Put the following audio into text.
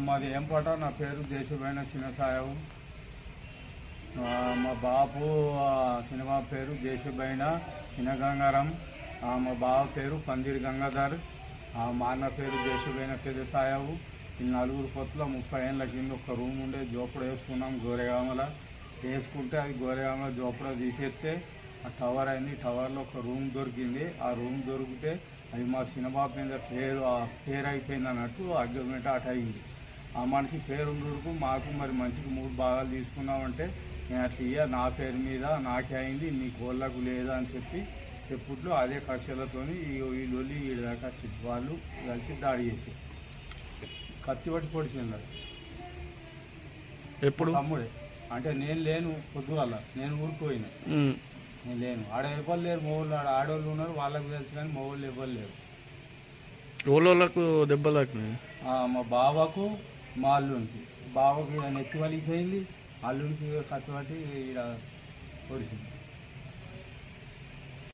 మాది ఏంపాట. నా పేరు దేశమైన సినసాయవు. మా బాపు సినిమా పేరు దేశమైన సినగంగారం. మా బావ పేరు పందిరి గంగాధర్. మా అన్న పేరు దేశమైన పెద్దసాయవు. ఈ నలుగురు పొత్తుల 30 ఏళ్ళ కింద ఒక రూమ్ ఉండే జోపడ వేసుకున్నాం గోరెగామల. వేసుకుంటే అది గోరెగామల జోపడ తీసేస్తే ఆ టవర్ అయింది. టవర్లో ఒక రూమ్ దొరికింది. ఆ రూమ్ దొరికితే అది మా సినిమా మీద పేరు అయిపోయింది అన్నట్టు అగ్రిమెంట్ అయింది. ఆ మనిషి పేరుకు మాకు మరి మంచికి 3 భాగాలు తీసుకున్నామంటే నేను అట్లా నా పేరు మీద నాకే అయింది, నీ కోళ్ళకు లేదా అని చెప్పుట్లు అదే కక్షలతోని వీళ్ళు వీడి దాకా వాళ్ళు కలిసి దాడి చేసి కత్తి పట్టి పొడిచింది. ఎప్పుడు తమ్ముడే అంటే నేను లేను. పొద్దుగల నేను ఊరిపోయినా, నేను లేను. ఆడ ఎవరు లేరు. మొగోళ్ళు ఆడ ఆడవాళ్ళు ఉన్నారు, వాళ్ళకు తెలుసు కానీ మొగోళ్ళు ఎవరు లేరు. ఓళ్ళకు దెబ్బలకు మా బావకు మా అల్లునికి. బావకి నెత్తి వలిగిపోయింది, అల్లునికి కత్తి పట్టి ఇక్కడ పొడిచింది.